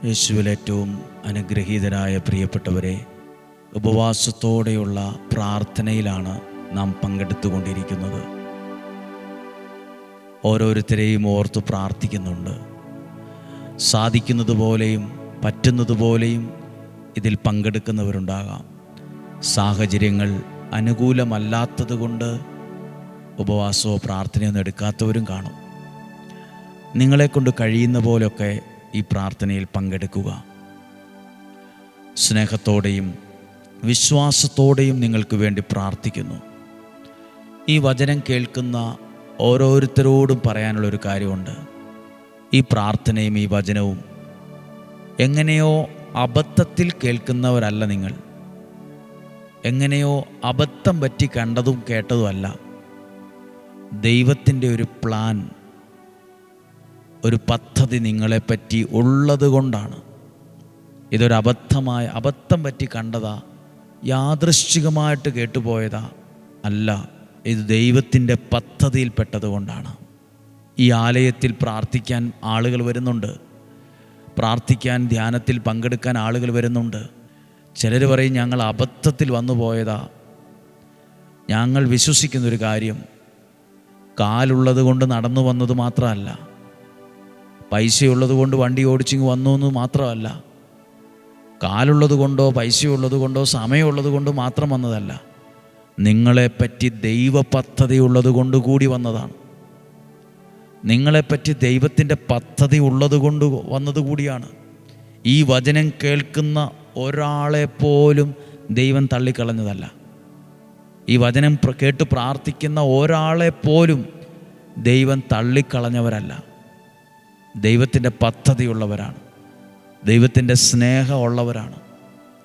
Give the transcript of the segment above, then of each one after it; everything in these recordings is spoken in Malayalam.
യേശുവിൽ ഏറ്റവും അനുഗ്രഹീതരായ പ്രിയപ്പെട്ടവരെ, ഉപവാസത്തോടെയുള്ള പ്രാർത്ഥനയിലാണ് നാം പങ്കെടുത്തുകൊണ്ടിരിക്കുന്നത്. ഓരോരുത്തരെയും ഓർത്ത് പ്രാർത്ഥിക്കുന്നുണ്ട്. സാധിക്കുന്നതുപോലെയും പറ്റുന്നതുപോലെയും ഇതിൽ പങ്കെടുക്കുന്നവരുണ്ടാകാം. സാഹചര്യങ്ങൾ അനുകൂലമല്ലാത്തത് കൊണ്ട് ഉപവാസമോ പ്രാർത്ഥനയൊന്നും എടുക്കാത്തവരും കാണും. നിങ്ങളെക്കൊണ്ട് കഴിയുന്ന പോലൊക്കെ ഈ പ്രാർത്ഥനയിൽ പങ്കെടുക്കുക. സ്നേഹത്തോടെയും വിശ്വാസത്തോടെയും നിങ്ങൾക്ക് വേണ്ടി പ്രാർത്ഥിക്കുന്നു. ഈ വചനം കേൾക്കുന്ന ഓരോരുത്തരോടും പറയാനുള്ളൊരു കാര്യമുണ്ട്. ഈ പ്രാർത്ഥനയും ഈ വചനവും എങ്ങനെയോ അബദ്ധത്തിൽ കേൾക്കുന്നവരല്ല നിങ്ങൾ. എങ്ങനെയോ അബദ്ധം പറ്റി കണ്ടതും കേട്ടതുമല്ല. ദൈവത്തിൻ്റെ ഒരു പ്ലാൻ, ഒരു പദ്ധതി നിങ്ങളെപ്പറ്റി ഉള്ളത് കൊണ്ടാണ്. ഇതൊരു അബദ്ധം പറ്റി കണ്ടതാ, യാദൃശ്ചികമായിട്ട് കേട്ടുപോയതാ അല്ല. ഇത് ദൈവത്തിൻ്റെ പദ്ധതിയിൽപ്പെട്ടത് കൊണ്ടാണ്. ഈ ആലയത്തിൽ പ്രാർത്ഥിക്കാൻ ആളുകൾ വരുന്നുണ്ട്. പ്രാർത്ഥിക്കാൻ, ധ്യാനത്തിൽ പങ്കെടുക്കാൻ ആളുകൾ വരുന്നുണ്ട്. ചിലർ പറയും ഞങ്ങൾ അബദ്ധത്തിൽ വന്നു പോയതാ. ഞങ്ങൾ വിശ്വസിക്കുന്നൊരു കാര്യം, കാലുള്ളത് കൊണ്ട് നടന്നു വന്നത് മാത്രമല്ല, പൈസയുള്ളത് കൊണ്ട് വണ്ടി ഓടിച്ചിങ്ങ് വന്നു എന്ന് മാത്രമല്ല, കാലുള്ളത് കൊണ്ടോ പൈസയുള്ളത് കൊണ്ടോ സമയമുള്ളത് കൊണ്ട് മാത്രം വന്നതല്ല, നിങ്ങളെപ്പറ്റി ദൈവ പദ്ധതി ഉള്ളത് കൊണ്ട് കൂടി വന്നതാണ്. നിങ്ങളെപ്പറ്റി ദൈവത്തിൻ്റെ പദ്ധതി ഉള്ളത് കൊണ്ട് വന്നതുകൂടിയാണ്. ഈ വചനം കേൾക്കുന്ന ഒരാളെപ്പോലും ദൈവം തള്ളിക്കളഞ്ഞതല്ല. ഈ വചനം കേട്ട് പ്രാർത്ഥിക്കുന്ന ഒരാളെപ്പോലും ദൈവം തള്ളിക്കളഞ്ഞവരല്ല. ദൈവത്തിൻ്റെ പദ്ധതിയുള്ളവരാണ്, ദൈവത്തിൻ്റെ സ്നേഹമുള്ളവരാണ്,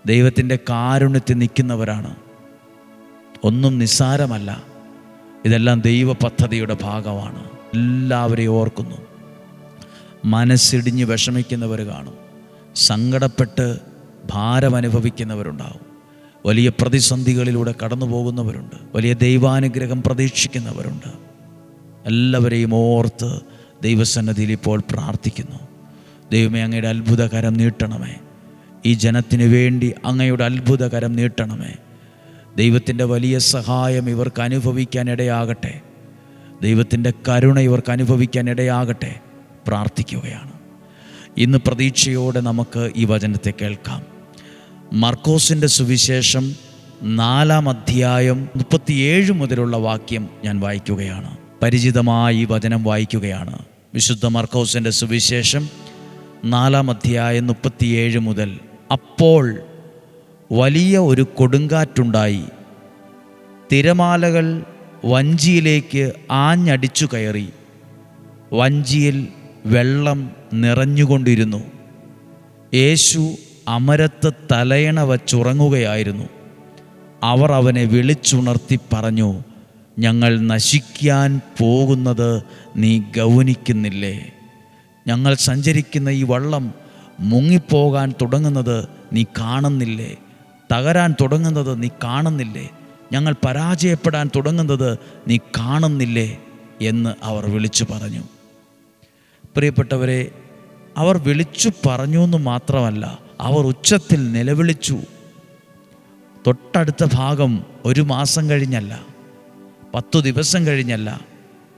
ദൈവത്തിൻ്റെ കാരുണ്യത്തിൽ നിൽക്കുന്നവരാണ്. ഒന്നും നിസ്സാരമല്ല. ഇതെല്ലാം ദൈവ പദ്ധതിയുടെ ഭാഗമാണ്. എല്ലാവരെയും ഓർക്കുന്നു. മനസ്സിടിഞ്ഞ് വിഷമിക്കുന്നവർ കാണും. സങ്കടപ്പെട്ട് ഭാരമനുഭവിക്കുന്നവരുണ്ടാവും. വലിയ പ്രതിസന്ധികളിലൂടെ കടന്നു പോകുന്നവരുണ്ട്. വലിയ ദൈവാനുഗ്രഹം പ്രതീക്ഷിക്കുന്നവരുണ്ട്. എല്ലാവരെയും ഓർത്ത് ദൈവസന്നിധിയിൽ ഇപ്പോൾ പ്രാർത്ഥിക്കുന്നു. ദൈവമേ, അങ്ങയുടെ അത്ഭുതകരം നീട്ടണമേ. ഈ ജനത്തിനു വേണ്ടി അങ്ങയുടെ അത്ഭുതകരം നീട്ടണമേ. ദൈവത്തിൻ്റെ വലിയ സഹായം ഇവർക്ക് അനുഭവിക്കാൻ ഇടയാകട്ടെ. ദൈവത്തിൻ്റെ കരുണ ഇവർക്ക് അനുഭവിക്കാൻ ഇടയാകട്ടെ. പ്രാർത്ഥിക്കുകയാണ്. ഇന്ന് പ്രതീക്ഷയോടെ നമുക്ക് ഈ വചനത്തെ കേൾക്കാം. മർക്കോസിൻ്റെ സുവിശേഷം 4-ാം അധ്യായം 37 മുതലുള്ള വാക്യം ഞാൻ വായിക്കുകയാണ്. പരിചിതമായ ഈ വചനം വായിക്കുകയാണ്. വിശുദ്ധ മർക്കോസിൻ്റെ സുവിശേഷം 4-ാം അധ്യായം 37 മുതൽ. അപ്പോൾ വലിയ ഒരു കൊടുങ്കാറ്റുണ്ടായി. തിരമാലകൾ വഞ്ചിയിലേക്ക് ആഞ്ഞടിച്ചു കയറി. വഞ്ചിയിൽ വെള്ളം നിറഞ്ഞുകൊണ്ടിരുന്നു. യേശു അമരത്ത് തലയണ വച്ചുറങ്ങുകയായിരുന്നു. അവർ അവനെ വിളിച്ചുണർത്തി പറഞ്ഞു, ഞങ്ങൾ നശിക്കാൻ പോകുന്നത് നീ ഗൗനിക്കുന്നില്ലേ? ഞങ്ങൾ സഞ്ചരിക്കുന്ന ഈ വള്ളം മുങ്ങിപ്പോകാൻ തുടങ്ങുന്നത് നീ കാണുന്നില്ലേ? തകരാൻ തുടങ്ങുന്നത് നീ കാണുന്നില്ലേ? ഞങ്ങൾ പരാജയപ്പെടാൻ തുടങ്ങുന്നത് നീ കാണുന്നില്ലേ എന്ന് അവർ വിളിച്ചു പറഞ്ഞു. പ്രിയപ്പെട്ടവരെ, അവർ വിളിച്ചു പറഞ്ഞു എന്ന് മാത്രമല്ല, അവർ ഉച്ചത്തിൽ നിലവിളിച്ചു. തൊട്ടടുത്ത ഭാഗം 1 മാസം കഴിഞ്ഞല്ല, 10 ദിവസം കഴിഞ്ഞല്ല,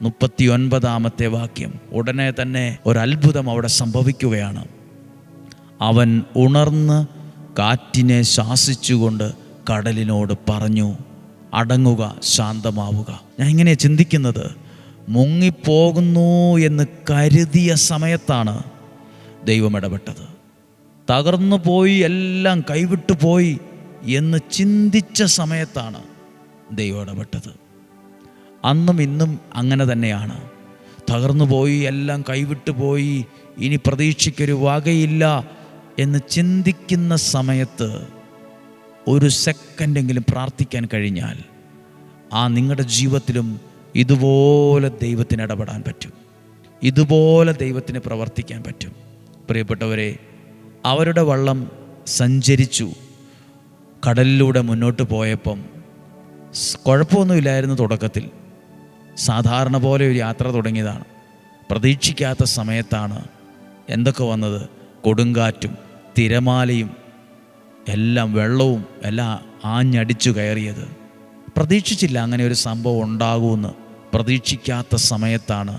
39-ാമത്തെ വാക്യം. ഉടനെ തന്നെ ഒരത്ഭുതം അവിടെ സംഭവിക്കുകയാണ്. അവൻ ഉണർന്ന് കാറ്റിനെ ശാസിച്ചുകൊണ്ട് കടലിനോട് പറഞ്ഞു, അടങ്ങുക, ശാന്തമാവുക. ഞാൻ ഇങ്ങനെ ചിന്തിക്കുന്നത്, മുങ്ങിപ്പോകുന്നു എന്ന് കരുതിയ സമയത്താണ് ദൈവം ഇടപെട്ടത്. തകർന്നു പോയി, എല്ലാം കൈവിട്ടു പോയി എന്ന് ചിന്തിച്ച സമയത്താണ് ദൈവം ഇടപെട്ടത്. അന്നും ഇന്നും അങ്ങനെ തന്നെയാണ്. തകർന്നു പോയി, എല്ലാം കൈവിട്ടു പോയി, ഇനി പ്രതീക്ഷയ്ക്കൊരു വകയില്ല എന്ന് ചിന്തിക്കുന്ന സമയത്ത് ഒരു സെക്കൻഡെങ്കിലും പ്രാർത്ഥിക്കാൻ കഴിഞ്ഞാൽ നിങ്ങളുടെ ജീവിതത്തിലും ഇതുപോലെ ദൈവത്തിന് ഇടപെടാൻ പറ്റും. ഇതുപോലെ ദൈവത്തിന് പ്രവർത്തിക്കാൻ പറ്റും. പ്രിയപ്പെട്ടവരെ, അവരുടെ വള്ളം സഞ്ചരിച്ചു. കടലിലൂടെ മുന്നോട്ട് പോയപ്പം കുഴപ്പമൊന്നുമില്ലായിരുന്നു. തുടക്കത്തിൽ സാധാരണ പോലെ ഒരു യാത്ര തുടങ്ങിയതാണ്. പ്രതീക്ഷിക്കാത്ത സമയത്താണ് എന്തൊക്കെ വന്നത്? കൊടുങ്കാറ്റും തിരമാലയും എല്ലാം വെള്ളവും എല്ലാം ആഞ്ഞടിച്ചു കയറിയത്. പ്രതീക്ഷിച്ചില്ല അങ്ങനെ ഒരു സംഭവം ഉണ്ടാകുമെന്ന്. പ്രതീക്ഷിക്കാത്ത സമയത്താണ്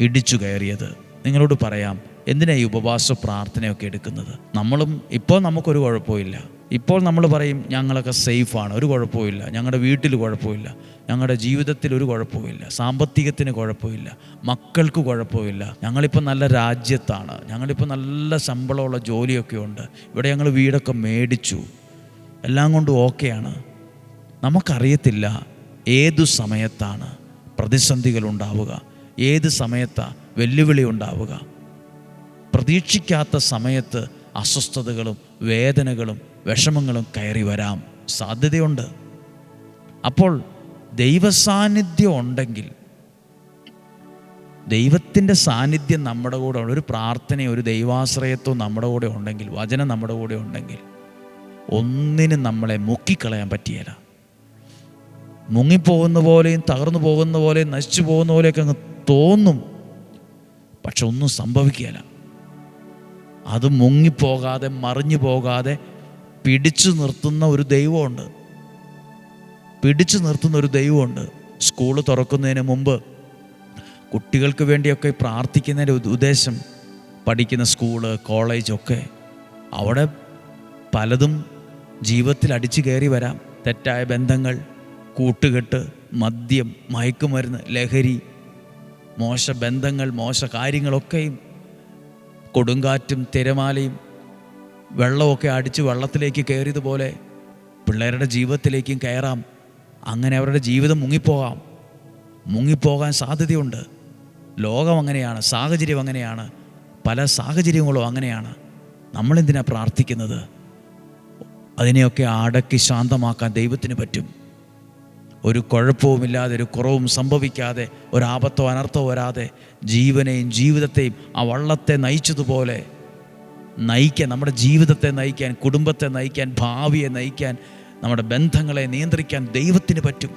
ഇടിച്ചു കയറിയത്. നിങ്ങളോട് പറയാം, എന്തിനാ ഈ ഉപവാസ പ്രാർത്ഥനയൊക്കെ എടുക്കുന്നത്? ഇപ്പോൾ നമുക്കൊരു കുഴപ്പമില്ല. ഇപ്പോൾ നമ്മൾ പറയും ഞങ്ങളൊക്കെ സേഫാണ്, ഒരു കുഴപ്പമില്ല, ഞങ്ങളുടെ വീട്ടിൽ കുഴപ്പമില്ല, ഞങ്ങളുടെ ജീവിതത്തിൽ ഒരു കുഴപ്പമില്ല, സാമ്പത്തികത്തിന് കുഴപ്പമില്ല, മക്കൾക്ക് കുഴപ്പമില്ല, ഞങ്ങളിപ്പോൾ നല്ല രാജ്യത്താണ്, ഞങ്ങളിപ്പോൾ നല്ല ശമ്പളമുള്ള ജോലിയൊക്കെ ഉണ്ട്, ഇവിടെ ഞങ്ങൾ വീടൊക്കെ മേടിച്ചു, എല്ലാം കൊണ്ടും ഓക്കെയാണ്. നമുക്കറിയത്തില്ല ഏതു സമയത്താണ് പ്രതിസന്ധികൾ ഉണ്ടാവുക, ഏത് സമയത്താണ് വെല്ലുവിളി ഉണ്ടാവുക. പ്രതീക്ഷിക്കാത്ത സമയത്ത് അസ്വസ്ഥതകളും വേദനകളും വിഷമങ്ങളും കയറി വരാം, സാധ്യതയുണ്ട്. അപ്പോൾ ദൈവസാന്നിധ്യം ഉണ്ടെങ്കിൽ, ദൈവത്തിൻ്റെ സാന്നിധ്യം നമ്മുടെ കൂടെ, ഒരു പ്രാർത്ഥനയോ ഒരു ദൈവാശ്രയത്വം നമ്മുടെ കൂടെ ഉണ്ടെങ്കിൽ, വചനം നമ്മുടെ കൂടെ ഉണ്ടെങ്കിൽ ഒന്നിനും നമ്മളെ മുക്കിക്കളയാൻ പറ്റിയല്ല. മുങ്ങിപ്പോകുന്ന പോലെയും തകർന്നു പോകുന്ന പോലെയും നശിച്ചു പോകുന്ന പോലെയൊക്കെ അങ്ങ് തോന്നും, പക്ഷെ ഒന്നും സംഭവിക്കുകയില്ല. അത് മുങ്ങിപ്പോകാതെ മറിഞ്ഞു പോകാതെ പിടിച്ചു നിർത്തുന്ന ഒരു ദൈവമുണ്ട്, പിടിച്ചു നിർത്തുന്ന ഒരു ദൈവമുണ്ട്. സ്കൂള് തുറക്കുന്നതിന് മുമ്പ് കുട്ടികൾക്ക് വേണ്ടിയൊക്കെ പ്രാർത്ഥിക്കുന്നതിൻ്റെ ഉദ്ദേശം, പഠിക്കുന്ന സ്കൂള് കോളേജൊക്കെ, അവിടെ പലതും ജീവിതത്തിൽ അടിച്ചു കയറി വരാം. തെറ്റായ ബന്ധങ്ങൾ, കൂട്ടുകെട്ട്, മദ്യം, മയക്കുമരുന്ന്, ലഹരി, മോശ ബന്ധങ്ങൾ, മോശ കാര്യങ്ങളൊക്കെയും കൊടുങ്കാറ്റും തിരമാലയും വെള്ളമൊക്കെ അടിച്ച് വെള്ളത്തിലേക്ക് കയറിയതുപോലെ പിള്ളേരുടെ ജീവിതത്തിലേക്കും കയറാം. അങ്ങനെ അവരുടെ ജീവിതം മുങ്ങിപ്പോകാൻ സാധ്യതയുണ്ട്. ലോകം അങ്ങനെയാണ്, സാഹചര്യം അങ്ങനെയാണ്, പല സാഹചര്യങ്ങളും അങ്ങനെയാണ്. നമ്മളെന്തിനാ പ്രാർത്ഥിക്കുന്നത്? അതിനെയൊക്കെ അടക്കി ശാന്തമാക്കാൻ ദൈവത്തിന് പറ്റും. ഒരു കുഴപ്പവുമില്ലാതെ, ഒരു കുറവും സംഭവിക്കാതെ, ഒരാപത്തോ അനർത്ഥമോ വരാതെ ജീവനെയും ജീവിതത്തെയും ആ വള്ളത്തെ നയിച്ചതുപോലെ നയിക്കാൻ, നമ്മുടെ ജീവിതത്തെ നയിക്കാൻ, കുടുംബത്തെ നയിക്കാൻ, ഭാവിയെ നയിക്കാൻ, നമ്മുടെ ബന്ധങ്ങളെ നിയന്ത്രിക്കാൻ ദൈവത്തിന് പറ്റും.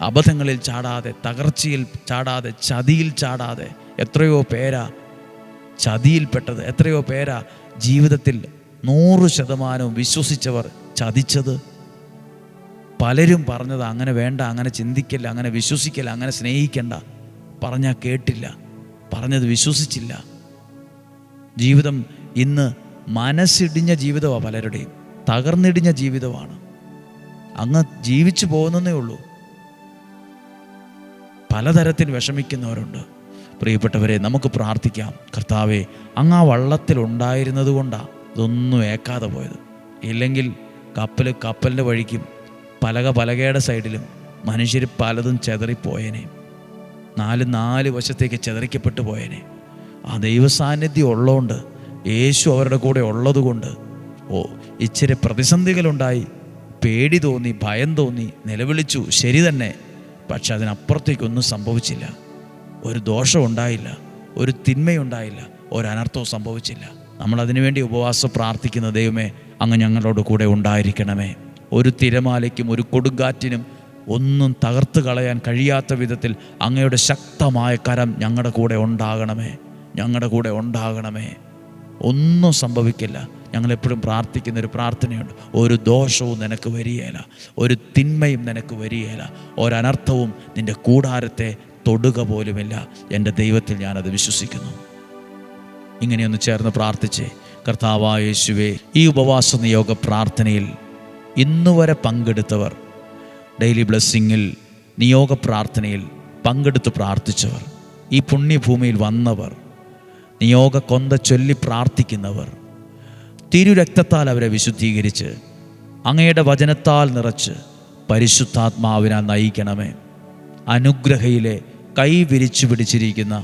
അബദ്ധങ്ങളിൽ ചാടാതെ, തകർച്ചയിൽ ചാടാതെ, ചതിയിൽ ചാടാതെ. എത്രയോ പേരാ ചതിയിൽപ്പെട്ടത്, എത്രയോ പേരാ ജീവിതത്തിൽ 100% വിശ്വസിച്ചവർ ചതിച്ചത്. പലരും പറഞ്ഞത് അങ്ങനെ വേണ്ട, അങ്ങനെ ചിന്തിക്കല്ല, അങ്ങനെ വിശ്വസിക്കല്ല, അങ്ങനെ സ്നേഹിക്കണ്ട, പറഞ്ഞാൽ കേട്ടില്ല, പറഞ്ഞത് വിശ്വസിച്ചില്ല. ജീവിതം ഇന്ന് മനസ്സിടിഞ്ഞ ജീവിതമാണ്, പലരുടെയും തകർന്നിടിഞ്ഞ ജീവിതമാണ്. അങ്ങ് ജീവിച്ചു പോകുന്നതേ ഉള്ളൂ. പലതരത്തിൽ വിഷമിക്കുന്നവരുണ്ട്. പ്രിയപ്പെട്ടവരെ, നമുക്ക് പ്രാർത്ഥിക്കാം. കർത്താവേ, അങ്ങ് ആ വള്ളത്തിലുണ്ടായിരുന്നത് കൊണ്ടാണ് ഇതൊന്നും ഏക്കാതെ പോയത്. ഇല്ലെങ്കിൽ കപ്പലിൻ്റെ വഴിക്കും പലകയുടെ സൈഡിലും മനുഷ്യർ പലതും ചെതറിപ്പോയേനെ, നാല് വശത്തേക്ക് ചെതറിക്കപ്പെട്ടു പോയേനെ. ആ ദൈവസാന്നിധ്യം ഉള്ളതുകൊണ്ട്, യേശു അവരുടെ കൂടെ ഉള്ളതുകൊണ്ട് ഇച്ചിരി പ്രതിസന്ധികളുണ്ടായി, പേടി തോന്നി, ഭയം തോന്നി, നിലവിളിച്ചു, ശരി തന്നെ. പക്ഷെ അതിനപ്പുറത്തേക്കൊന്നും സംഭവിച്ചില്ല. ഒരു ദോഷം ഉണ്ടായില്ല, ഒരു തിന്മയുണ്ടായില്ല, ഒരനർത്ഥവും സംഭവിച്ചില്ല. നമ്മളതിനു വേണ്ടി ഉപവാസം പ്രാർത്ഥിക്കുന്ന ദൈവമേ, അങ്ങ് ഞങ്ങളോട് കൂടെ ഉണ്ടായിരിക്കണമേ. ഒരു തിരമാലയ്ക്കും ഒരു കൊടുങ്കാറ്റിനും ഒന്നും തകർത്ത് കളയാൻ കഴിയാത്ത വിധത്തിൽ അങ്ങയുടെ ശക്തമായ കരം ഞങ്ങളുടെ കൂടെ ഉണ്ടാകണമേ, ഞങ്ങളുടെ കൂടെ ഉണ്ടാകണമേ. ഒന്നും സംഭവിക്കില്ല. ഞങ്ങളെപ്പോഴും പ്രാർത്ഥിക്കുന്നൊരു പ്രാർത്ഥനയുണ്ട്. ഒരു ദോഷവും നിനക്ക് വരികയില്ല, ഒരു തിന്മയും നിനക്ക് വരികയില്ല, ഒരനർത്ഥവും നിൻ്റെ കൂടാരത്തെ തൊടുക പോലുമില്ല. എൻ്റെ ദൈവത്തിൽ ഞാനത് വിശ്വസിക്കുന്നു. ഇങ്ങനെയൊന്ന് ചേർന്ന് പ്രാർത്ഥിച്ചേ. കർത്താവായ യേശുവേ, ഈ ഉപവാസ നിയോഗ പ്രാർത്ഥനയിൽ ഇന്നുവരെ പങ്കെടുത്തവർ, ഡെയിലി ബ്ലെസ്സിങ്ങിൽ നിയോഗ പ്രാർത്ഥനയിൽ പങ്കെടുത്ത് പ്രാർത്ഥിച്ചവർ, ഈ പുണ്യഭൂമിയിൽ വന്നവർ, നിയോഗ കൊന്ത ചൊല്ലി പ്രാർത്ഥിക്കുന്നവർ, തിരുരക്തത്താൽ അവരെ വിശുദ്ധീകരിച്ച് അങ്ങയുടെ വചനത്താൽ നിറച്ച് പരിശുദ്ധാത്മാവിനാൽ നയിക്കണമേ. അനുഗ്രഹയിലെ കൈ വിരിച്ചു പിടിച്ചിരിക്കുന്ന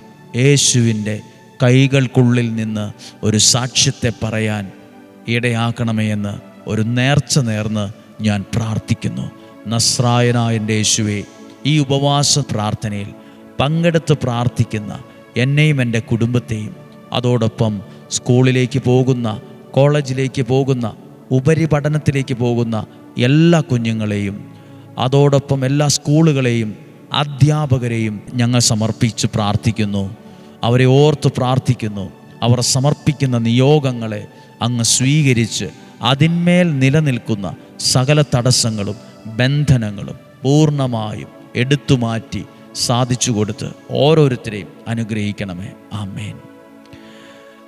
യേശുവിൻ്റെ കൈകൾക്കുള്ളിൽ നിന്ന് ഒരു സാക്ഷ്യത്തെ പറയാൻ ഇടയാക്കണമേ എന്ന് ഒരു നേർച്ച നേർന്ന് ഞാൻ പ്രാർത്ഥിക്കുന്നു. നസ്രായനായ എൻ്റെ യേശുവേ, ഈ ഉപവാസ പ്രാർത്ഥനയിൽ പങ്കെടുത്ത് പ്രാർത്ഥിക്കുന്ന എന്നെയും എൻ്റെ കുടുംബത്തെയും, അതോടൊപ്പം സ്കൂളിലേക്ക് പോകുന്ന, കോളേജിലേക്ക് പോകുന്ന, ഉപരിപഠനത്തിലേക്ക് പോകുന്ന എല്ലാ കുഞ്ഞുങ്ങളെയും, അതോടൊപ്പം എല്ലാ സ്കൂളുകളെയും, അധ്യാപകരെയും ഞങ്ങൾ സമർപ്പിച്ച് പ്രാർത്ഥിക്കുന്നു. അവരെ ഓർത്ത് പ്രാർത്ഥിക്കുന്നു. അവർ സമർപ്പിക്കുന്ന നിയോഗങ്ങളെ അങ്ങ് സ്വീകരിച്ച് അതിന്മേൽ നിലനിൽക്കുന്ന സകല തടസ്സങ്ങളും ബന്ധനങ്ങളും പൂർണ്ണമായും എടുത്തുമാറ്റി സാധിച്ചു കൊടുത്ത് ഓരോരുത്തരെയും അനുഗ്രഹിക്കണമേ. ആമേൻ.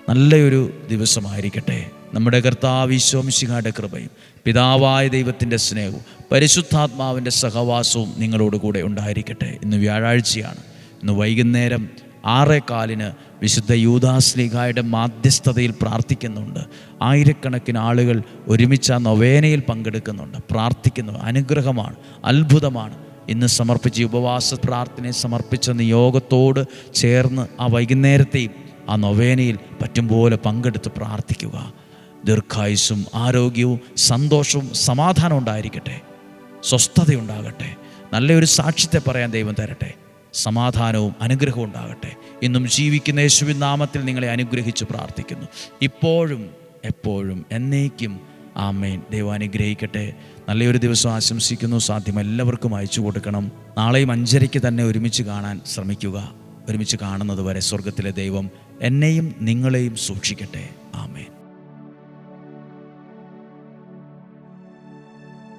നല്ലൊരു ദിവസമായിരിക്കട്ടെ. നമ്മുടെ കർത്താവ് ഈശോ മിശിഹായുടെ കൃപയും പിതാവായ ദൈവത്തിൻ്റെ സ്നേഹവും പരിശുദ്ധാത്മാവിൻ്റെ സഹവാസവും നിങ്ങളോട് കൂടെ ഉണ്ടായിരിക്കട്ടെ. ഇന്ന് വ്യാഴാഴ്ചയാണ്. ഇന്ന് വൈകുന്നേരം 6:15 വിശുദ്ധ യൂദാശ്ലീഹായുടെ മാധ്യസ്ഥതയിൽ പ്രാർത്ഥിക്കുന്നുണ്ട്. ആയിരക്കണക്കിന് ആളുകൾ ഒരുമിച്ച് ആ നൊവേനയിൽ പങ്കെടുക്കുന്നുണ്ട്, പ്രാർത്ഥിക്കുന്നു. അനുഗ്രഹമാണ്, അത്ഭുതമാണ്. ഇന്ന് ഉപവാസ പ്രാർത്ഥനയെ സമർപ്പിച്ച നിയോഗത്തോട് ചേർന്ന് ആ വൈകുന്നേരത്തെയും ആ നൊവേനയിൽ പറ്റും പോലെ പങ്കെടുത്ത് പ്രാർത്ഥിക്കുക. ദീർഘായുസ്സും ആരോഗ്യവും സന്തോഷവും സമാധാനവും ഉണ്ടായിരിക്കട്ടെ. സ്വസ്ഥതയുണ്ടാകട്ടെ. നല്ലൊരു സാക്ഷ്യത്തെ പറയാൻ ദൈവം തരട്ടെ. സമാധാനവും അനുഗ്രഹവും ഉണ്ടാകട്ടെ. ഇന്നും ജീവിക്കുന്ന യേശുവിൻ നാമത്തിൽ നിങ്ങളെ അനുഗ്രഹിച്ച് പ്രാർത്ഥിക്കുന്നു, ഇപ്പോഴും എപ്പോഴും എന്നേക്കും. ആമേൻ. ദൈവം അനുഗ്രഹിക്കട്ടെ. നല്ലൊരു ദിവസം ആശംസിക്കുന്നു. സാധ്യം എല്ലാവർക്കും അയച്ചു കൊടുക്കണം. നാളെയും 5:30 തന്നെ ഒരുമിച്ച് കാണാൻ ശ്രമിക്കുക. ഒരുമിച്ച് കാണുന്നത് വരെ സ്വർഗത്തിലെ ദൈവം എന്നെയും നിങ്ങളെയും സൂക്ഷിക്കട്ടെ. ആമേൻ.